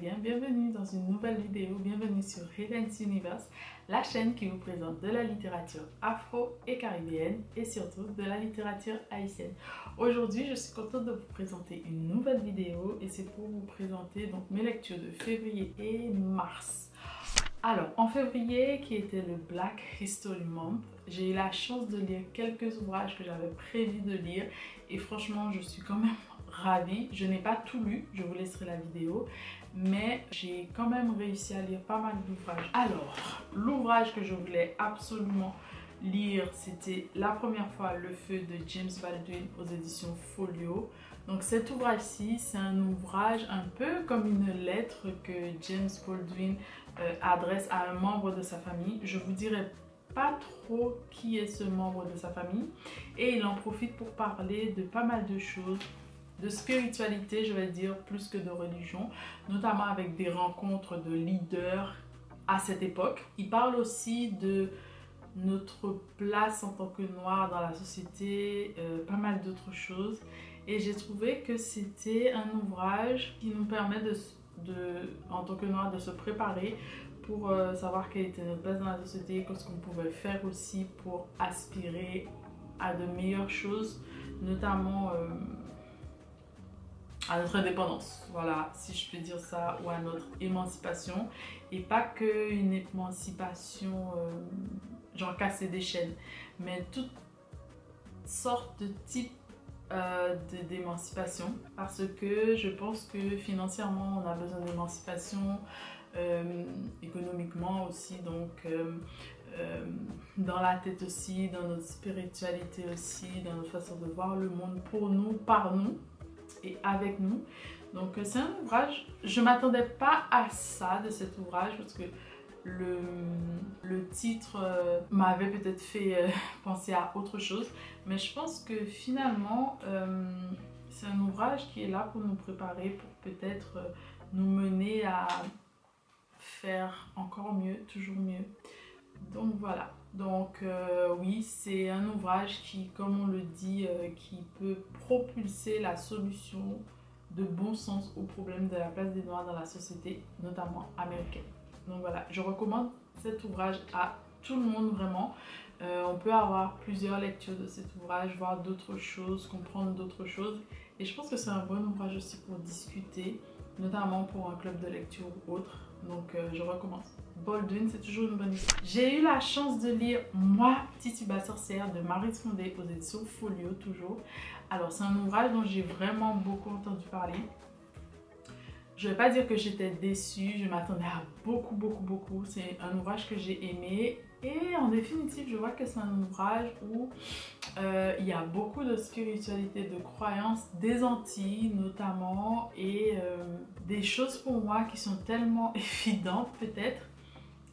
bien? Bienvenue dans une nouvelle vidéo, bienvenue sur Helen's Universe, la chaîne qui vous présente de la littérature afro et caribéenne et surtout de la littérature haïtienne. Aujourd'hui, je suis contente de vous présenter une nouvelle vidéo et c'est pour vous présenter donc mes lectures de février et mars. Alors, en février, qui était le Black History Month, j'ai eu la chance de lire quelques ouvrages que j'avais prévu de lire et franchement, je suis quand même ravie. Je n'ai pas tout lu, je vous laisserai la vidéo, mais j'ai quand même réussi à lire pas mal d'ouvrages. Alors, l'ouvrage que je voulais absolument lire, c'était la première fois Le Feu de James Baldwin aux éditions Folio. Donc cet ouvrage-ci, c'est un ouvrage un peu comme une lettre que James Baldwin adresse à un membre de sa famille. Je vous dirai pas trop qui est ce membre de sa famille et il en profite pour parler de pas mal de choses, de spiritualité, je vais dire, plus que de religion, notamment avec des rencontres de leaders à cette époque. Il parle aussi de notre place en tant que noirs dans la société, pas mal d'autres choses. Et j'ai trouvé que c'était un ouvrage qui nous permet en tant que noirs de se préparer pour savoir quelle était notre place dans la société, qu'est-ce qu'on pouvait faire aussi pour aspirer à de meilleures choses, notamment à notre indépendance, voilà, si je peux dire ça, ou à notre émancipation, et pas qu'une émancipation genre casser des chaînes, mais toutes sortes de types d'émancipation, parce que je pense que financièrement on a besoin d'émancipation, économiquement aussi, donc dans la tête aussi, dans notre spiritualité aussi, dans notre façon de voir le monde pour nous, par nous et avec nous. Donc c'est un ouvrage, je ne m'attendais pas à ça de cet ouvrage parce que le titre m'avait peut-être fait penser à autre chose, mais je pense que finalement c'est un ouvrage qui est là pour nous préparer, pour peut-être nous mener à faire encore mieux, toujours mieux. Donc voilà, donc oui, c'est un ouvrage qui, comme on le dit, qui peut propulser la solution de bon sens au problème de la place des Noirs dans la société, notamment américaine. Donc voilà, je recommande cet ouvrage à tout le monde vraiment. On peut avoir plusieurs lectures de cet ouvrage, voir d'autres choses, comprendre d'autres choses. Et je pense que c'est un bon ouvrage aussi pour discuter, notamment pour un club de lecture ou autre. Donc je recommande. Baldwin, c'est toujours une bonne histoire. J'ai eu la chance de lire Moi, Tituba sorcière de Maryse Condé aux éditions Folio, toujours. Alors c'est un ouvrage dont j'ai vraiment beaucoup entendu parler. Je ne vais pas dire que j'étais déçue, je m'attendais à beaucoup. C'est un ouvrage que j'ai aimé et en définitive, je vois que c'est un ouvrage où il y a beaucoup de spiritualité, de croyances des Antilles notamment et des choses pour moi qui sont tellement évidentes peut-être.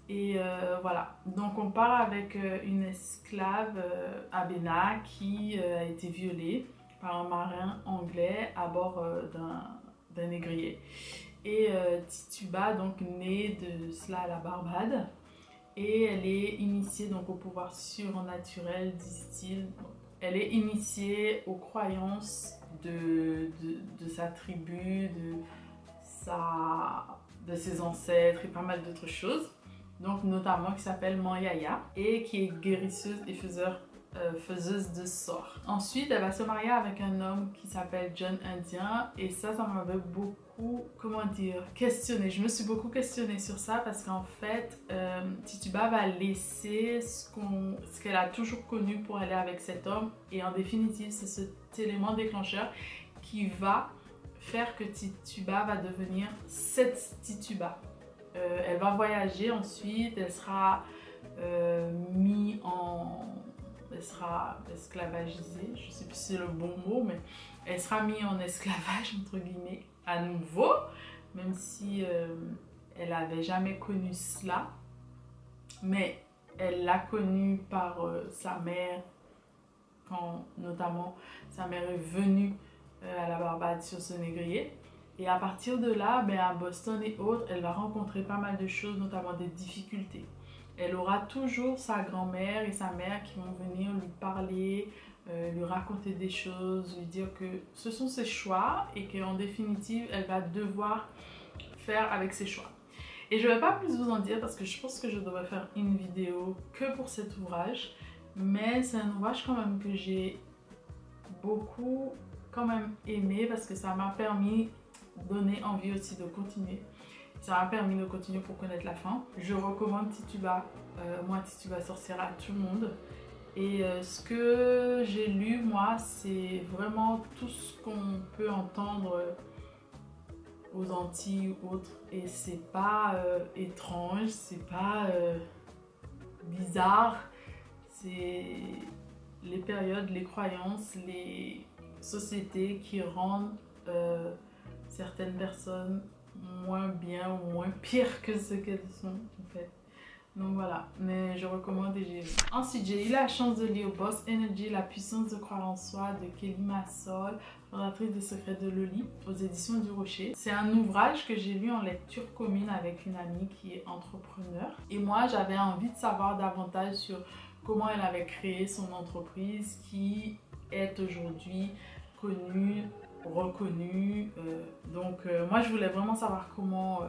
Et voilà, donc on part avec une esclave, Abena, qui a été violée par un marin anglais à bord d'un négrier. Et Tituba, donc née de cela à la Barbade, et elle est initiée donc au pouvoir surnaturel, disent-ils. Elle est initiée aux croyances de sa tribu, de ses ancêtres et pas mal d'autres choses. Donc notamment qui s'appelle Manyaya et qui est guérisseuse et faiseuse de sorts. Ensuite, elle va se marier avec un homme qui s'appelle John Indien et ça m'avait beaucoup, comment dire, questionné. Je me suis beaucoup questionnée sur ça parce qu'en fait, Tituba va laisser ce qu'elle a toujours connu pour aller avec cet homme et en définitive, c'est cet élément déclencheur qui va faire que Tituba va devenir cette Tituba. Elle va voyager ensuite, elle sera elle sera esclavagisée, je ne sais plus si c'est le bon mot, mais elle sera mise en esclavage entre guillemets à nouveau, même si elle n'avait jamais connu cela, mais elle l'a connu par sa mère, quand notamment sa mère est venue à la Barbade sur ce négrier. Et à partir de là, à Boston et autres, elle va rencontrer pas mal de choses, notamment des difficultés. Elle aura toujours sa grand-mère et sa mère qui vont venir lui parler, lui raconter des choses, lui dire que ce sont ses choix et qu'en définitive, elle va devoir faire avec ses choix. Et je ne vais pas plus vous en dire parce que je pense que je devrais faire une vidéo que pour cet ouvrage. Mais c'est un ouvrage quand même que j'ai beaucoup quand même aimé parce que ça m'a permis de donner envie aussi de continuer. Ça m'a permis de continuer pour connaître la fin. Je recommande Tituba, moi Tituba sorcière à tout le monde. Et ce que j'ai lu moi, c'est vraiment tout ce qu'on peut entendre aux Antilles ou autres. Et c'est pas étrange, c'est pas bizarre. C'est les périodes, les croyances, les sociétés qui rendent certaines personnes moins bien ou moins pires que ce qu'elles sont en fait. Donc voilà, mais je recommande et j'ai lu. Ensuite, j'ai eu la chance de lire Boss Energy, la puissance de croire en soi de Kelly Massol, fondatrice des Secrets de Loli, aux éditions du Rocher. C'est un ouvrage que j'ai lu en lecture commune avec une amie qui est entrepreneur. Et moi, j'avais envie de savoir davantage sur comment elle avait créé son entreprise qui est aujourd'hui connue, reconnue. Moi, je voulais vraiment savoir comment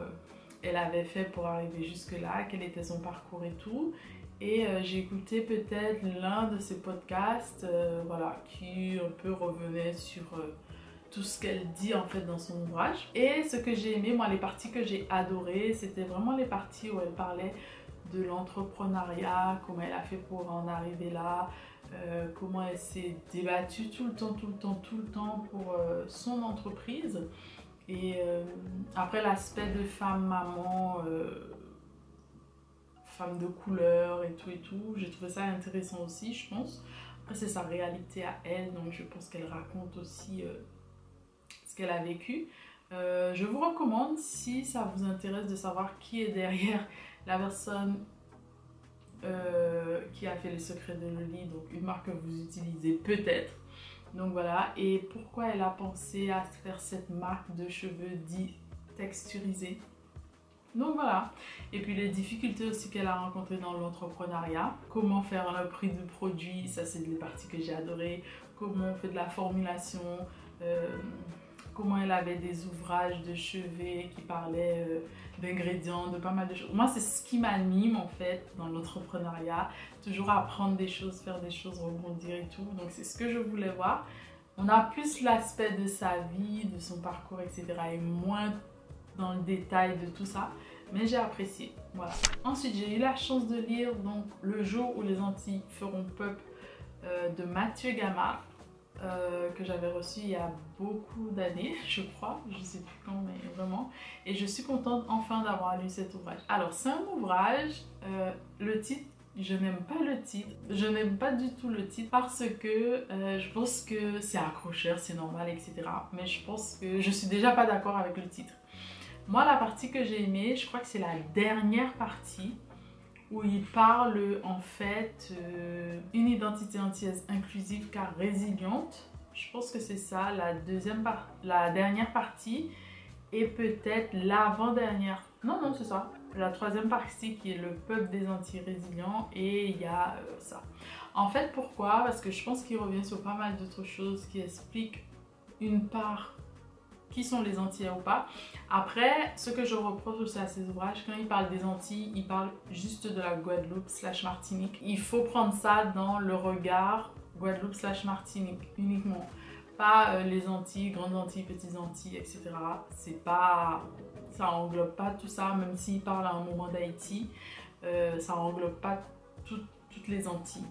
elle avait fait pour arriver jusque-là, quel était son parcours et tout. Et j'ai écouté peut-être l'un de ses podcasts voilà, qui un peu revenait sur tout ce qu'elle dit en fait dans son ouvrage. Et ce que j'ai aimé, moi les parties que j'ai adorées, c'était vraiment les parties où elle parlait de l'entrepreneuriat, comment elle a fait pour en arriver là, comment elle s'est débattue tout le temps pour son entreprise. Et après l'aspect de femme maman, femme de couleur et tout, j'ai trouvé ça intéressant aussi, je pense. Après c'est sa réalité à elle, donc je pense qu'elle raconte aussi ce qu'elle a vécu. Je vous recommande, si ça vous intéresse de savoir qui est derrière la personne qui a fait les Secrets de Loli, donc une marque que vous utilisez peut-être. Donc voilà, et pourquoi elle a pensé à faire cette marque de cheveux dits texturisés. Donc voilà, et puis les difficultés aussi qu'elle a rencontrées dans l'entrepreneuriat. Comment faire le prix du produit, ça c'est les parties que j'ai adorées. Comment on fait de la formulation, comment elle avait des ouvrages de chevet qui parlaient d'ingrédients, de pas mal de choses. Moi, c'est ce qui m'anime en fait dans l'entrepreneuriat. Toujours apprendre des choses, faire des choses, rebondir et tout. Donc, c'est ce que je voulais voir. On a plus l'aspect de sa vie, de son parcours, etc. et moins dans le détail de tout ça. Mais j'ai apprécié. Voilà. Ensuite, j'ai eu la chance de lire donc, Le jour où les Antilles feront peuple de Mathieu Gama. Que j'avais reçu il y a beaucoup d'années, je crois, je sais plus quand, mais vraiment. Et je suis contente enfin d'avoir lu cet ouvrage. Alors, c'est un ouvrage, le titre, je n'aime pas le titre, je n'aime pas du tout le titre parce que je pense que c'est accrocheur, c'est normal, etc. Mais je pense que je suis déjà pas d'accord avec le titre. Moi, la partie que j'ai aimée, je crois que c'est la dernière partie où il parle en fait une identité antillaise inclusive car résiliente. Je pense que c'est ça, la dernière partie et peut-être l'avant-dernière. Non, c'est ça. La troisième partie qui est le peuple des Antilles résilients et il y a ça. En fait, pourquoi? Parce que je pense qu'il revient sur pas mal d'autres choses qui expliquent une part qui sont les Antillais ou pas. Après, ce que je reproche aussi à ces ouvrages, quand ils parlent des Antilles, ils parlent juste de la Guadeloupe / Martinique. Il faut prendre ça dans le regard Guadeloupe / Martinique uniquement. Pas les Antilles, grandes Antilles, petites Antilles, etc. C'est pas... Ça englobe pas tout ça, même s'ils parlent à un moment d'Haïti, ça englobe pas toutes les Antilles.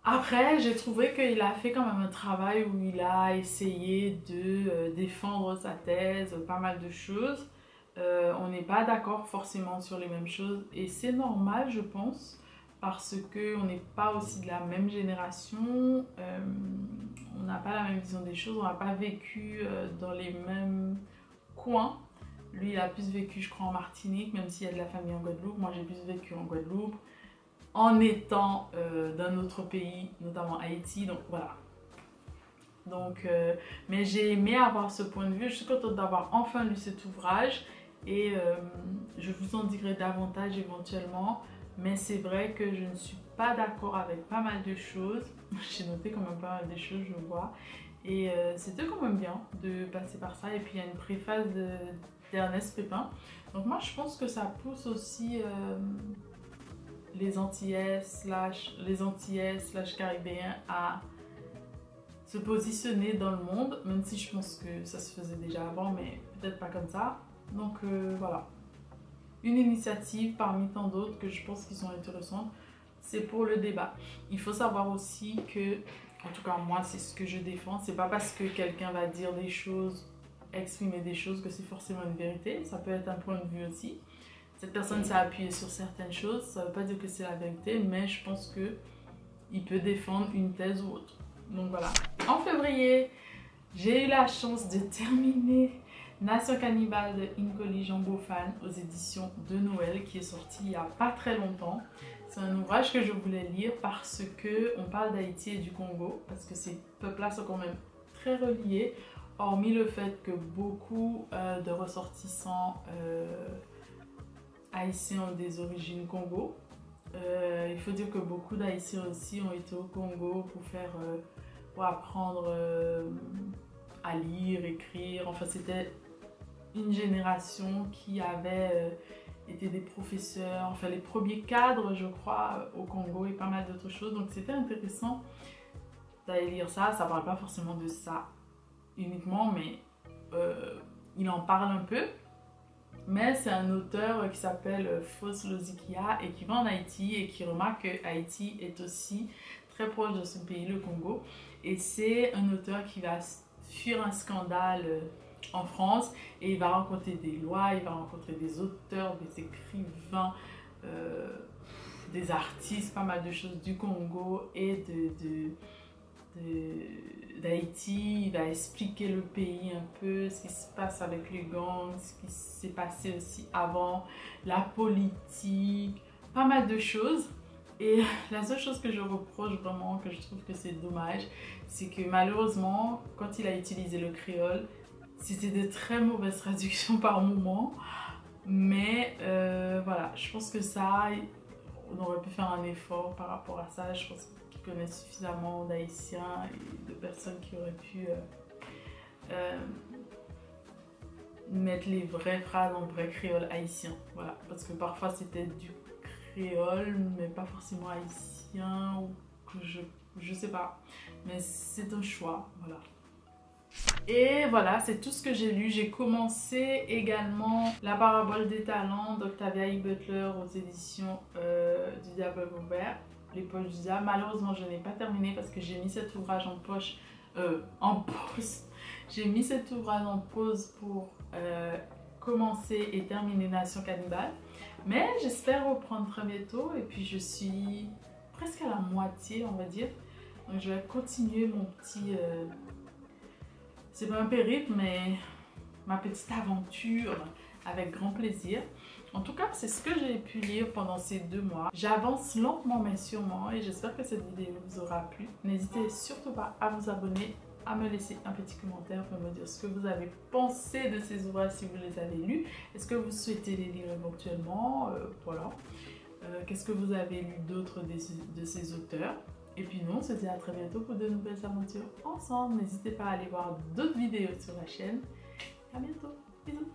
Après, j'ai trouvé qu'il a fait quand même un travail où il a essayé de défendre sa thèse, pas mal de choses. On n'est pas d'accord forcément sur les mêmes choses et c'est normal, je pense, parce qu'on n'est pas aussi de la même génération, on n'a pas la même vision des choses, on n'a pas vécu dans les mêmes coins. Lui, il a plus vécu, je crois, en Martinique, même s'il y a de la famille en Guadeloupe. Moi, j'ai plus vécu en Guadeloupe, en étant d'un autre pays, notamment Haïti, donc voilà. Donc, mais j'ai aimé avoir ce point de vue, je suis contente d'avoir enfin lu cet ouvrage et je vous en dirai davantage éventuellement, mais c'est vrai que je ne suis pas d'accord avec pas mal de choses, j'ai noté quand même pas mal de choses, je vois, Et c'était quand même bien de passer par ça. Et puis il y a une préface d'Ernest Pépin. Donc moi je pense que ça pousse aussi les Antillais slash Caribéens à se positionner dans le monde, même si je pense que ça se faisait déjà avant, mais peut-être pas comme ça. Donc voilà, une initiative parmi tant d'autres que je pense qui sont intéressantes, c'est pour le débat. Il faut savoir aussi que, en tout cas moi c'est ce que je défends, c'est pas parce que quelqu'un va dire des choses, exprimer des choses que c'est forcément une vérité, ça peut être un point de vue aussi. Cette personne s'est appuyée sur certaines choses, ça veut pas dire que c'est la vérité, mais je pense que il peut défendre une thèse ou autre. Donc voilà. En février, j'ai eu la chance de terminer Nation Cannibale de Nkoli Jean Bofan aux éditions de Noël, qui est sorti il n'y a pas très longtemps. C'est un ouvrage que je voulais lire parce que on parle d'Haïti et du Congo, parce que ces peuples-là sont quand même très reliés, hormis le fait que beaucoup de ressortissants haïtiens ont des origines Congo. Il faut dire que beaucoup d'Haïtiens aussi ont été au Congo pour apprendre à lire, écrire. Enfin, c'était une génération qui avait été des professeurs, enfin les premiers cadres, je crois, au Congo et pas mal d'autres choses. Donc c'était intéressant d'aller lire ça. Ça ne parle pas forcément de ça uniquement, mais il en parle un peu. Mais c'est un auteur qui s'appelle Fos Lozikia et qui va en Haïti et qui remarque que Haïti est aussi très proche de son pays, le Congo. Et c'est un auteur qui va fuir un scandale en France et il va rencontrer des lois, il va rencontrer des auteurs, des écrivains, des artistes, pas mal de choses du Congo et d'Haïti. Il va expliquer le pays un peu, ce qui se passe avec les gangs, ce qui s'est passé aussi avant, la politique, pas mal de choses. Et la seule chose que je reproche vraiment, que je trouve que c'est dommage, c'est que malheureusement, quand il a utilisé le créole, c'était de très mauvaises traductions par moment. Mais voilà, je pense que ça, on aurait pu faire un effort par rapport à ça. Je pense qu'il connaît suffisamment d'Haïtiens et de personnes qui auraient pu mettre les vraies phrases en vrai créole haïtien. Voilà, parce que parfois c'était du créole, mais pas forcément haïtien, ou que je sais pas. Mais c'est un choix, voilà. Et voilà, c'est tout ce que j'ai lu. J'ai commencé également La Parabole des Talents d'Octavia E. Butler aux éditions du Diable Vauvert, Les Poches du Diable. Malheureusement, je n'ai pas terminé parce que j'ai mis cet ouvrage en pause. J'ai mis cet ouvrage en pause pour commencer et terminer Nation Cannibale. Mais j'espère reprendre très bientôt et puis je suis presque à la moitié, on va dire. Donc je vais continuer mon petit... c'est pas un périple, mais ma petite aventure avec grand plaisir. En tout cas, c'est ce que j'ai pu lire pendant ces 2 mois. J'avance lentement mais sûrement et j'espère que cette vidéo vous aura plu. N'hésitez surtout pas à vous abonner, à me laisser un petit commentaire pour me dire ce que vous avez pensé de ces ouvrages si vous les avez lus. Est-ce que vous souhaitez les lire éventuellement? Voilà. Qu'est-ce que vous avez lu d'autres de ces auteurs? Et puis nous, on se dit à très bientôt pour de nouvelles aventures ensemble. N'hésitez pas à aller voir d'autres vidéos sur la chaîne. À bientôt. Bisous.